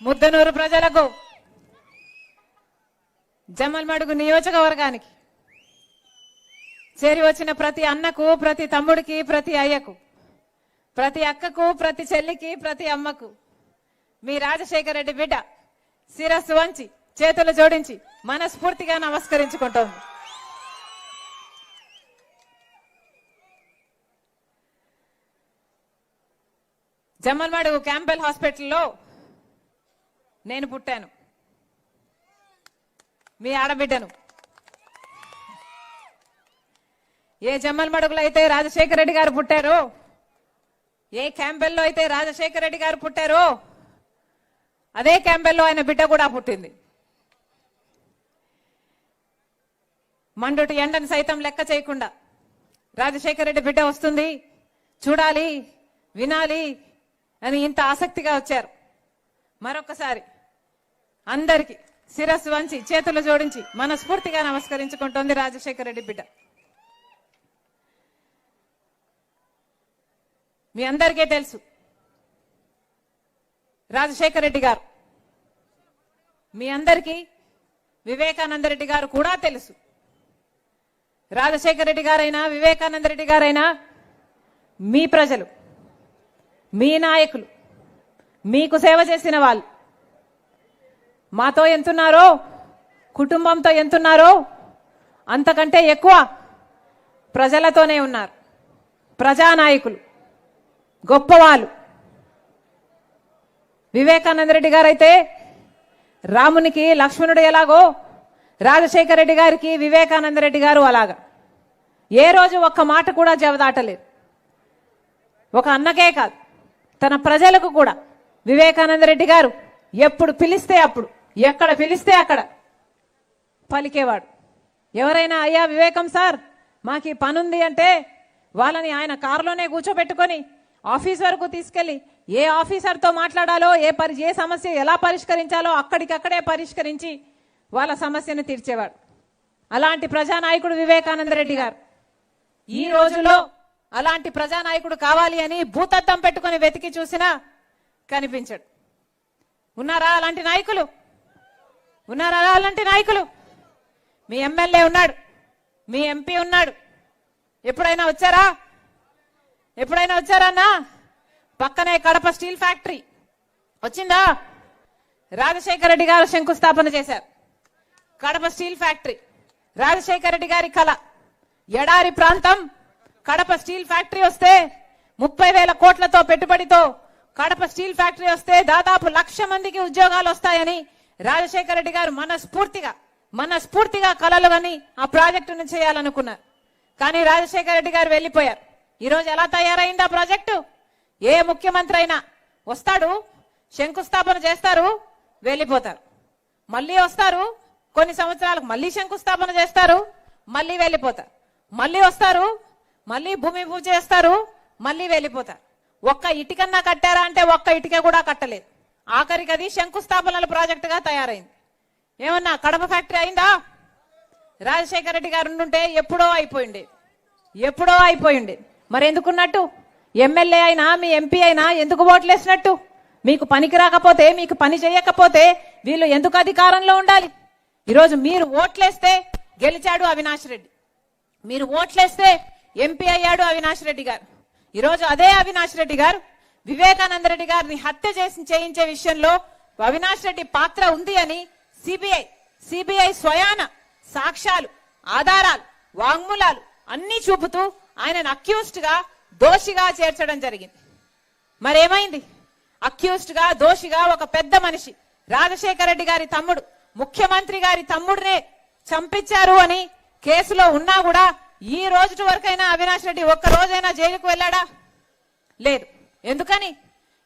ముద్దనూరు ప్రజలకు, జమ్మలమడుగు నియోజకవర్గానికి చేరి వచ్చిన ప్రతి అన్నకు, ప్రతి తమ్ముడికి, ప్రతి అయ్యకు, ప్రతి అక్కకు, ప్రతి చెల్లికి, ప్రతి అమ్మకు మీ రాజశేఖర రెడ్డి బిడ్డ శిరస్సు వంచి చేతులు జోడించి మనస్ఫూర్తిగా నమస్కరించుకుంటోంది. జమ్మలమడుగు క్యాంపెల్ హాస్పిటల్లో నేను పుట్టాను, మీ ఆడబిడ్డను. ఏ జమ్మలమడుగులో అయితే రాజశేఖర రెడ్డి గారు పుట్టారో, ఏ క్యాంపెల్లో అయితే రాజశేఖర రెడ్డి గారు పుట్టారో, అదే క్యాంపెల్లో ఆయన బిడ్డ కూడా పుట్టింది. మండుటి ఎండను సైతం లెక్క చేయకుండా రాజశేఖర రెడ్డి బిడ్డ వస్తుంది, చూడాలి, వినాలి అని ఇంత ఆసక్తిగా వచ్చారు. మరొకసారి అందరికీ శిరస్సు వంచి చేతులు జోడించి మనస్ఫూర్తిగా నమస్కరించుకుంటోంది రాజశేఖర రెడ్డి బిడ్డ. మీ అందరికీ తెలుసు, రాజశేఖర రెడ్డి గారు, మీ అందరికీ వివేకానంద రెడ్డి గారు కూడా తెలుసు. రాజశేఖర రెడ్డి గారైనా, వివేకానంద రెడ్డి గారైనా మీ ప్రజలు, మీ నాయకులు, మీకు సేవ చేసిన వాళ్ళు. మాతో ఎంతున్నారో, కుటుంబంతో ఎంతున్నారో అంతకంటే ఎక్కువ ప్రజలతోనే ఉన్నారు. ప్రజానాయకులు, గొప్పవాళ్ళు. వివేకానంద రెడ్డి గారైతే రామునికి లక్ష్మణుడు ఎలాగో, రాజశేఖర రెడ్డి గారికి వివేకానంద రెడ్డి గారు అలాగా. ఏ రోజు ఒక్క మాట కూడా జవదాటలేదు. ఒక అన్నకే కాదు, తన ప్రజలకు కూడా వివేకానంద రెడ్డి గారు ఎప్పుడు పిలిస్తే అప్పుడు, ఎక్కడ పిలిస్తే అక్కడ పలికేవాడు. ఎవరైనా అయ్యా వివేకం సార్ మాకు ఈ పనుంది అంటే వాళ్ళని ఆయన కారులోనే కూర్చోబెట్టుకొని ఆఫీస్ వరకు తీసుకెళ్లి ఏ ఆఫీసర్తో మాట్లాడాలో, ఏ సమస్య ఎలా పరిష్కరించాలో అక్కడికక్కడే పరిష్కరించి వాళ్ళ సమస్యను తీర్చేవాడు. అలాంటి ప్రజానాయకుడు వివేకానంద రెడ్డి గారు. ఈ రోజులో అలాంటి ప్రజానాయకుడు కావాలి అని భూతద్దం పెట్టుకుని వెతికి చూసినా కనిపించడు. ఉన్నారా అలాంటి నాయకులు? ఉన్నారా అలాంటి నాయకులు? మీ ఎమ్మెల్యే ఉన్నాడు, మీ ఎంపీ ఉన్నాడు. ఎప్పుడైనా వచ్చారా? ఎప్పుడైనా వచ్చారన్నా? పక్కనే కడప స్టీల్ ఫ్యాక్టరీ వచ్చిందా? రాజశేఖర రెడ్డి గారు శంకుస్థాపన చేశారు. కడప స్టీల్ ఫ్యాక్టరీ రాజశేఖర రెడ్డి గారి కళ. ఎడారి ప్రాంతం, కడప స్టీల్ ఫ్యాక్టరీ వస్తే 30,000 కోట్లతో పెట్టుబడితో కడప స్టీల్ ఫ్యాక్టరీ వస్తే దాదాపు 1,00,000 మందికి ఉద్యోగాలు వస్తాయని రాజశేఖర రెడ్డి గారు మనస్ఫూర్తిగా కలలు అని ఆ ప్రాజెక్టును చేయాలనుకున్నారు. కానీ రాజశేఖర రెడ్డి గారు వెళ్లిపోయారు. ఈరోజు ఎలా తయారైంది ఆ ప్రాజెక్టు? ఏ ముఖ్యమంత్రి అయినా వస్తాడు, శంకుస్థాపన చేస్తారు, వెళ్లిపోతారు. మళ్ళీ వస్తారు, కొన్ని సంవత్సరాలకు మళ్ళీ శంకుస్థాపన చేస్తారు, మళ్ళీ వెళ్లిపోతారు. మళ్ళీ వస్తారు, మళ్ళీ భూమి పూజ చేస్తారు, మళ్ళీ వెళ్లిపోతారు. ఒక్క ఇటుకన్నా కట్టారా అంటే ఒక్క ఇటుక కూడా కట్టలేదు. ఆఖరికి అది శంకుస్థాపనల ప్రాజెక్టుగా తయారైంది. ఏమన్నా కడప ఫ్యాక్టరీ అయిందా? రాజశేఖర రెడ్డి గారు ఉండుంటే ఎప్పుడో అయిపోయింది. మరి ఎందుకున్నట్టు? ఎమ్మెల్యే అయినా మీ ఎంపీ అయినా ఎందుకు ఓట్లేసినట్టు? మీకు పనికి రాకపోతే, మీకు పని చేయకపోతే వీళ్ళు ఎందుకు అధికారంలో ఉండాలి? ఈరోజు మీరు ఓట్లేస్తే గెలిచాడు అవినాష్ రెడ్డి, మీరు ఓట్లేస్తే ఎంపీ అయ్యాడు అవినాష్ రెడ్డి గారు. ఈరోజు అదే అవినాష్ రెడ్డి గారు వివేకానంద రెడ్డి గారిని హత్య చేయించే విషయంలో అవినాష్ రెడ్డి పాత్ర ఉంది అని సిబిఐ స్వయాన సాక్ష్యాలు, ఆధారాలు, వాంగ్మూలాలు అన్ని చూపుతూ ఆయనను అక్యూజ్డ్ గా, దోషిగా చేర్చడం జరిగింది. మరేమైంది? అక్యూజ్డ్ గా, దోషిగా ఒక పెద్ద మనిషి, రాజశేఖర రెడ్డి గారి తమ్ముడు, ముఖ్యమంత్రి గారి తమ్ముడినే చంపించారు అని కేసులో ఉన్నా కూడా ఈ రోజు వరకైనా అవినాష్ రెడ్డి ఒక్క రోజైనా జైలుకు వెళ్ళాడా? లేదు.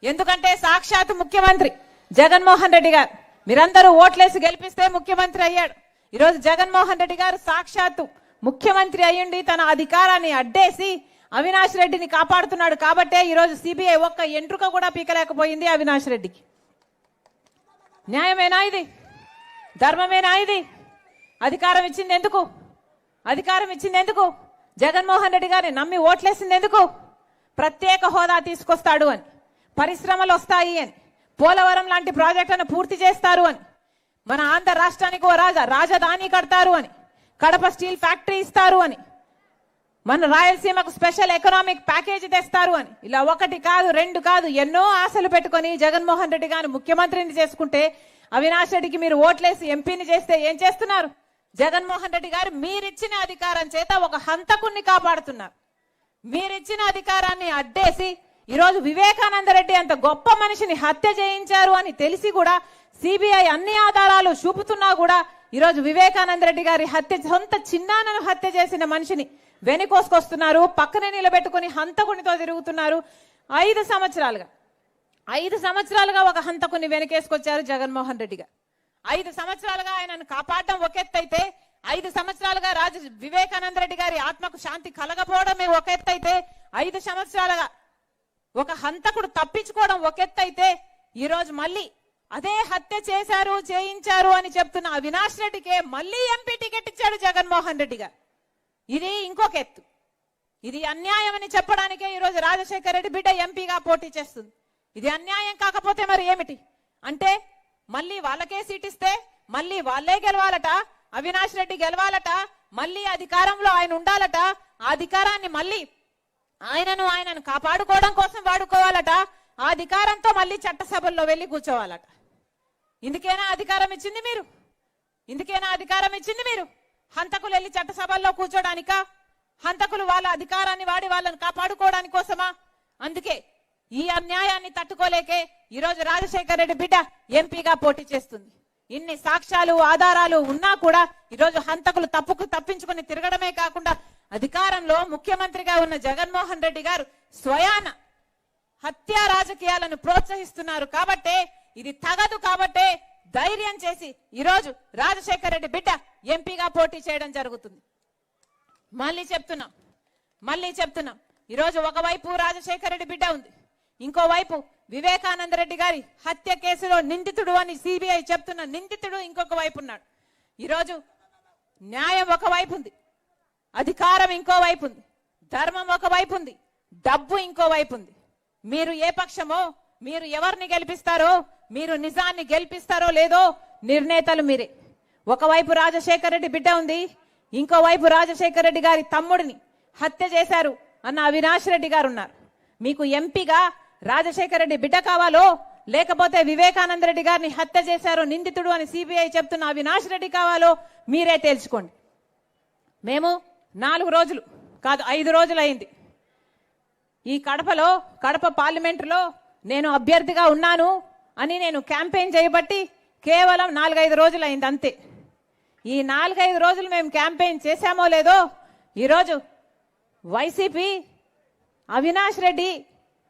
ఎందుకంటే సాక్షాత్ ముఖ్యమంత్రి జగన్మోహన్ రెడ్డి గారు, మీరందరూ ఓట్లేసి గెలిపిస్తే ముఖ్యమంత్రి అయ్యాడు. ఈరోజు జగన్మోహన్ రెడ్డి గారు సాక్షాత్తు ముఖ్యమంత్రి అయ్యుండి తన అధికారాన్ని అడ్డేసి అవినాష్ రెడ్డిని కాపాడుతున్నాడు. కాబట్టే ఈరోజు సిబిఐ ఒక్క ఎంట్రుక కూడా పీకలేకపోయింది అవినాష్ రెడ్డికి. న్యాయమేనా ఇది? ధర్మమేనా ఇది? అధికారం ఇచ్చింది ఎందుకు? జగన్మోహన్ రెడ్డి గారిని నమ్మి ఓట్లేసింది ఎందుకు? ప్రత్యేక హోదా తీసుకొస్తాడు అని, పరిశ్రమలు వస్తాయి అని, పోలవరం లాంటి ప్రాజెక్టులను పూర్తి చేస్తారు అని, మన ఆంధ్ర రాష్ట్రానికి ఓ రాజధాని కడతారు అని, కడప స్టీల్ ఫ్యాక్టరీ ఇస్తారు అని, మన రాయలసీమకు స్పెషల్ ఎకనామిక్ ప్యాకేజీ తెస్తారు అని, ఇలా ఒకటి కాదు రెండు కాదు ఎన్నో ఆశలు పెట్టుకొని జగన్మోహన్ రెడ్డి గారిని ముఖ్యమంత్రిని చేసుకుంటే అవినాష్ రెడ్డికి మీరు ఓట్లేసి ఎంపీని చేస్తే ఏం చేస్తున్నారు? జగన్మోహన్ రెడ్డి గారు మీరిచ్చిన అధికారం చేత ఒక హంతకుణ్ణి కాపాడుతున్నారు. మీరిచ్చిన అధికారాన్ని అడ్డేసి ఈరోజు వివేకానంద రెడ్డి అంత గొప్ప మనిషిని హత్య చేయించారు అని తెలిసి కూడా సిబిఐ అన్ని ఆధారాలు చూపుతున్నా కూడా ఈరోజు వివేకానంద రెడ్డి గారి సొంత చిన్నాన్నను హత్య చేసిన మనిషిని వెనుకోసుకొస్తున్నారు, పక్కనే నిలబెట్టుకుని హంతకునితో తిరుగుతున్నారు. 5 సంవత్సరాలుగా ఒక హంతకుని వెనకేసుకొచ్చారు జగన్మోహన్ రెడ్డి గారు. 5 సంవత్సరాలుగా ఆయనను కాపాడడం ఒక ఎత్తైతే, 5 సంవత్సరాలుగా వివేకానంద రెడ్డి గారి ఆత్మకు శాంతి కలగపోవడమే ఒక ఎత్తైతే, 5 సంవత్సరాలుగా ఒక హంతకుడు తప్పించుకోవడం ఒక ఎత్తైతే, ఈ రోజు మళ్ళీ అదే హత్య చేశారు చేయించారు అని చెప్తున్న అవినాష్ రెడ్డికే మళ్ళీ ఎంపీ టికెట్ ఇచ్చాడు జగన్మోహన్ రెడ్డి గారు. ఇది ఇంకొక ఎత్తు. ఇది అన్యాయం అని చెప్పడానికే ఈరోజు రాజశేఖర రెడ్డి బిడ్డ ఎంపీగా పోటీ చేస్తుంది. ఇది అన్యాయం కాకపోతే మరి ఏమిటి? అంటే మళ్ళీ వాళ్ళకే సీట్ ఇస్తే మళ్ళీ వాళ్ళే గెలవాలట, అవినాష్ రెడ్డి గెలవాలట, మళ్ళీ అధికారంలో ఆయన ఉండాలట, ఆ అధికారాన్ని మళ్ళీ ఆయనను కాపాడుకోవడం కోసం వాడుకోవాలట, ఆ అధికారంతో మళ్ళీ చట్టసభల్లో వెళ్లి కూర్చోవాలట. ఇందుకేనా అధికారం ఇచ్చింది మీరు? హంతకులు వెళ్లి చట్టసభల్లో కూర్చోడానికా? హంతకులు వాళ్ళ అధికారాన్ని వాడి వాళ్ళని కాపాడుకోవడానికి కోసమా? అందుకే ఈ అన్యాయాన్ని తట్టుకోలేకే ఈరోజు రాజశేఖర రెడ్డి బిడ్డ ఎంపీగా పోటీ చేస్తుంది. ఇన్ని సాక్ష్యాలు ఆధారాలు ఉన్నా కూడా ఈరోజు హంతకులు తప్పించుకుని తిరగడమే కాకుండా అధికారంలో ముఖ్యమంత్రిగా ఉన్న జగన్మోహన్ రెడ్డి గారు స్వయాన హత్యా రాజకీయాలను ప్రోత్సహిస్తున్నారు. కాబట్టే ఇది తగదు, కాబట్టే ధైర్యం చేసి ఈరోజు రాజశేఖర రెడ్డి బిడ్డ ఎంపీగా పోటీ చేయడం జరుగుతుంది. మళ్ళీ చెప్తున్నాం ఈరోజు ఒకవైపు రాజశేఖర రెడ్డి బిడ్డ ఉంది, ఇంకోవైపు వివేకానంద రెడ్డి గారి హత్య కేసులో నిందితుడు అని సిబిఐ చెప్తున్న నిందితుడు ఇంకొక వైపు ఉన్నాడు. ఈరోజు న్యాయం ఒకవైపు ఉంది, అధికారం ఇంకోవైపు ఉంది, ధర్మం ఒకవైపు ఉంది, డబ్బు ఇంకోవైపు ఉంది. మీరు ఏ పక్షమో, మీరు ఎవరిని గెలిపిస్తారో, మీరు నిజాన్ని గెలిపిస్తారో లేదో నిర్ణేతలు మీరే. ఒకవైపు రాజశేఖర రెడ్డి బిడ్డ ఉంది, ఇంకోవైపు రాజశేఖర రెడ్డి గారి తమ్ముడిని హత్య చేశారు అన్న అవినాష్ రెడ్డి గారు ఉన్నారు. మీకు ఎంపీగా రాజశేఖర రెడ్డి బిడ్డ కావాలో, లేకపోతే వివేకానంద రెడ్డి గారిని హత్య చేశారు నిందితుడు అని సిబిఐ చెప్తున్న అవినాష్ రెడ్డి కావాలో మీరే తేల్చుకోండి. మేము 4 రోజులు కాదు 5 రోజులు అయింది ఈ కడప పార్లమెంటులో నేను అభ్యర్థిగా ఉన్నాను అని నేను క్యాంపెయిన్ చేయబట్టి కేవలం 4-5 రోజులు అయింది అంతే. ఈ 4-5 రోజులు మేము క్యాంపెయిన్ చేశామో లేదో ఈరోజు వైసీపీ అవినాష్ రెడ్డి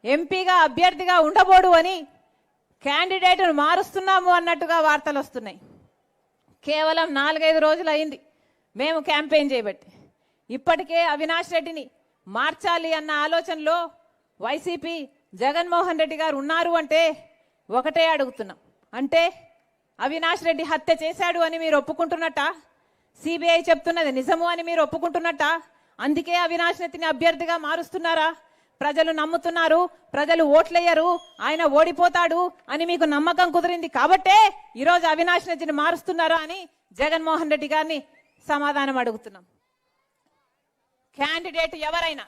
ఎంపీగా అభ్యర్థిగా ఉండబోడు అని క్యాండిడేట్ను మారుస్తున్నాము అన్నట్టుగా వార్తలు వస్తున్నాయి. కేవలం 4-5 రోజులు అయింది మేము క్యాంపెయిన్ చేయబట్టి. ఇప్పటికే అవినాష్ రెడ్డిని మార్చాలి అన్న ఆలోచనలో వైసీపీ జగన్మోహన్ రెడ్డి గారు ఉన్నారు అంటే ఒకటే అడుగుతున్నాం, అంటే అవినాష్ రెడ్డి హత్య చేశాడు అని మీరు ఒప్పుకుంటున్నట్టా? సిబిఐ చెప్తున్నది నిజము అని మీరు ఒప్పుకుంటున్నట్టా? అందుకే అవినాష్ రెడ్డిని అభ్యర్థిగా మారుస్తున్నారా? ప్రజలు నమ్ముతున్నారు, ప్రజలు ఓట్లేయరు, ఆయన ఓడిపోతాడు అని మీకు నమ్మకం కుదిరింది కాబట్టే ఈరోజు అవినాష్ రెడ్డిని మారుస్తున్నారా అని జగన్మోహన్ రెడ్డి గారిని సమాధానం అడుగుతున్నాం. క్యాండిడేట్ ఎవరైనా,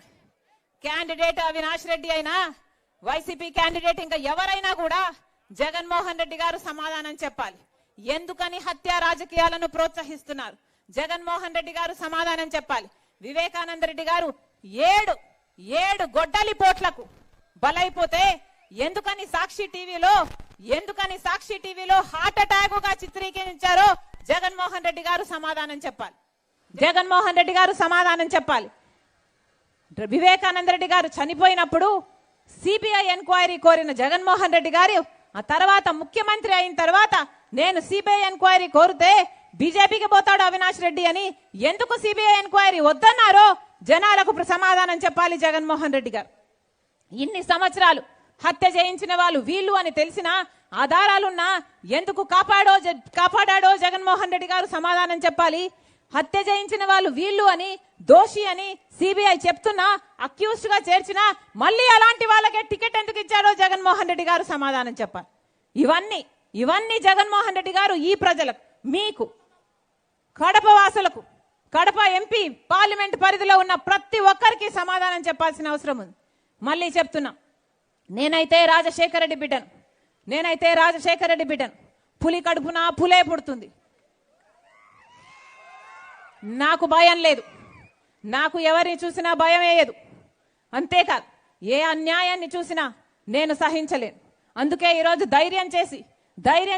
క్యాండిడేట్ అవినాష్ రెడ్డి అయినా, వైసీపీ క్యాండిడేట్ ఇంకా ఎవరైనా కూడా జగన్మోహన్ రెడ్డి గారు సమాధానం చెప్పాలి. ఎందుకని హత్యా రాజకీయాలను ప్రోత్సహిస్తున్నారు? జగన్మోహన్ రెడ్డి గారు సమాధానం చెప్పాలి. వివేకానంద రెడ్డి గారు ఏడు గొడ్డలి పోట్లకు బలైపోతే ఎందుకని సాక్షి టీవీలో హార్ట్ అటాక్ గా చిత్రీకరించారో జగన్మోహన్ రెడ్డి గారు సమాధానం చెప్పాలి. వివేకానంద రెడ్డి గారు చనిపోయినప్పుడు సిబిఐ ఎంక్వైరీ కోరిన జగన్మోహన్ రెడ్డి గారు ఆ తర్వాత ముఖ్యమంత్రి అయిన తర్వాత నేను సిబిఐ ఎంక్వైరీ కోరితే బీజేపీకి పోతాడు అవినాష్ రెడ్డి అని ఎందుకు సిబిఐ ఎంక్వైరీ వద్దన్నారో జనాలకు సమాధానం చెప్పాలి జగన్మోహన్ రెడ్డి గారు. ఇన్ని సంవత్సరాలు హత్య చేయించిన వాళ్ళు వీళ్ళు అని తెలిసిన ఆధారాలున్నా ఎందుకు కాపాడాడో జగన్మోహన్ రెడ్డి గారు సమాధానం చెప్పాలి. హత్య చేయించిన వాళ్ళు వీళ్ళు అని, దోషి అని సిబిఐ చెప్తున్నా, అక్యూజ్డ్ గా చేర్చినా మళ్ళీ అలాంటి వాళ్ళకే టికెట్ ఎందుకు ఇచ్చారో జగన్మోహన్ రెడ్డి గారు సమాధానం చెప్పాలి. ఇవన్నీ జగన్మోహన్ రెడ్డి గారు ఈ ప్రజలకు, మీకు, కడప వాసులకు, కడప ఎంపీ పార్లమెంట్ పరిధిలో ఉన్న ప్రతి ఒక్కరికి సమాధానం చెప్పాల్సిన అవసరం ఉంది. మళ్ళీ చెప్తున్నా, నేనైతే రాజశేఖర రెడ్డి బిడ్డను. పులి కడుపున పులే పుడుతుంది. నాకు భయం లేదు, నాకు ఎవరిని చూసినా భయం వేయదు. అంతేకాదు, ఏ అన్యాయాన్ని చూసినా నేను సహించలేను. అందుకే ఈరోజు ధైర్యం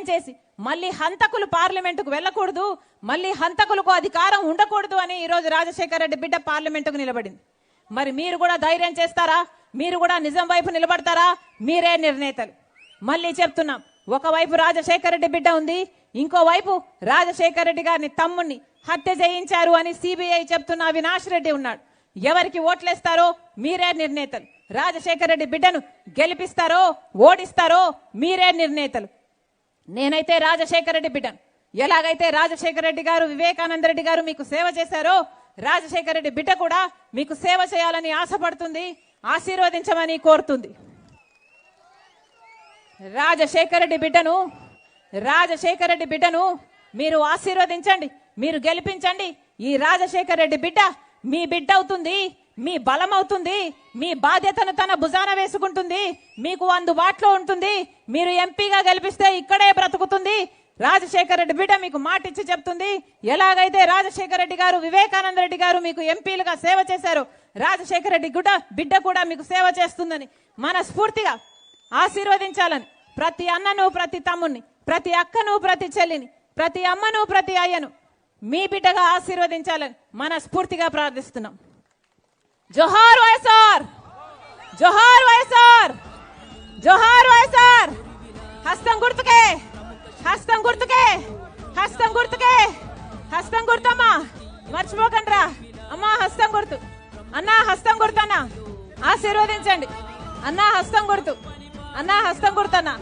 చేసి మళ్ళీ హంతకులు పార్లమెంటుకు వెళ్ళకూడదు, మళ్ళీ హంతకులకు అధికారం ఉండకూడదు అని ఈరోజు రాజశేఖర రెడ్డి బిడ్డ పార్లమెంటుకు నిలబడింది. మరి మీరు కూడా ధైర్యం చేస్తారా? మీరు కూడా నిజం వైపు నిలబడతారా? మీరే నిర్ణేతలు. మళ్ళీ చెప్తున్నాం, ఒకవైపు రాజశేఖర రెడ్డి బిడ్డ ఉంది, ఇంకోవైపు రాజశేఖర రెడ్డి గారిని తమ్ముణ్ణి హత్య చేయించారు అని సిబిఐ చెప్తున్న అవినాష్ రెడ్డి ఉన్నాడు. ఎవరికి ఓట్లేస్తారో మీరే నిర్ణేతలు. రాజశేఖర రెడ్డి బిడ్డను గెలిపిస్తారో ఓడిస్తారో మీరే నిర్ణేతలు. నేనైతే రాజశేఖర రెడ్డి బిడ్డను. ఎలాగైతే రాజశేఖర రెడ్డి గారు, వివేకానంద రెడ్డి గారు మీకు సేవ చేశారో, రాజశేఖర రెడ్డి బిడ్డ కూడా మీకు సేవ చేయాలని ఆశపడుతుంది, ఆశీర్వదించమని కోరుతుంది. రాజశేఖర రెడ్డి బిడ్డను మీరు ఆశీర్వదించండి, మీరు గెలిపించండి. ఈ రాజశేఖర రెడ్డి బిడ్డ మీ బిడ్డ అవుతుంది, మీ బలం అవుతుంది, మీ బాధ్యతను తన భుజాన వేసుకుంటుంది, మీకు అందుబాటులో ఉంటుంది. మీరు ఎంపీగా గెలిపిస్తే ఇక్కడే బ్రతుకుతుంది. రాజశేఖర రెడ్డి బిడ్డ మీకు మాటిచ్చి చెప్తుంది, ఎలాగైతే రాజశేఖర రెడ్డి గారు, వివేకానంద రెడ్డి గారు మీకు ఎంపీలుగా సేవ చేశారు, రాజశేఖర రెడ్డి బిడ్డ కూడా మీకు సేవ చేస్తుందని మనస్ఫూర్తిగా ఆశీర్వదించాలని ప్రతి అన్నను, ప్రతి తమ్ముని, ప్రతి అక్కను, ప్రతి చెల్లిని, ప్రతి అమ్మను, ప్రతి అయ్యను మీ బిడ్డగా ఆశీర్వదించాలని మనస్ఫూర్తిగా ప్రార్థిస్తున్నాం. జోహార్ వైఎస్ఆర్, జోహార్ వైఎస్ఆర్, జోహార్ వైఎస్ఆర్. హస్తం గుర్తుకే, హస్తం గుర్తుకే, హస్తం గుర్తుకే, హస్తం గుర్తమ్మా, మర్చిపోకండి రా అమ్మా. హస్తం గుర్తు అన్నా, హస్తం గుర్తు అన్నా, ఆశీర్వదించండి అన్నా. హస్తం గుర్తు అన్నా, హస్తం గుర్తన్నా.